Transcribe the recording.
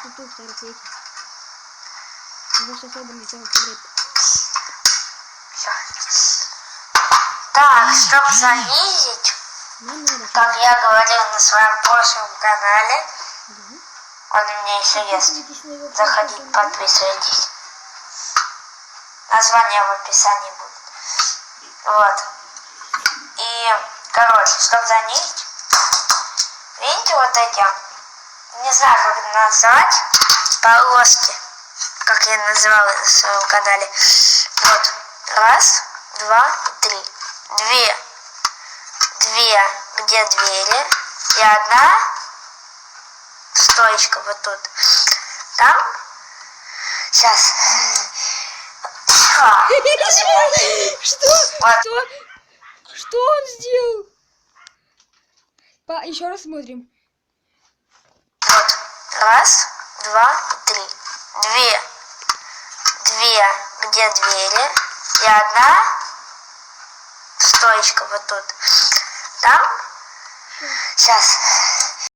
тут второй третий. Больше особо не тянут вперед. Так, чтобы занизить, как я говорил на своем прошлом канале, он у меня еще есть. Заходите, подписывайтесь. Название в описании будет. Вот. И, короче, чтобы занизить, видите вот эти, не знаю, как это назвать, полоски, как я называл на своем канале. Вот. Раз, два, три. Две, где двери, и одна стоечка вот тут. Там. Сейчас. Что? Вот. Что он сделал? Еще раз смотрим. Вот. Раз, два, три. Две, где двери, и одна стоечка вот тут. Там. Сейчас.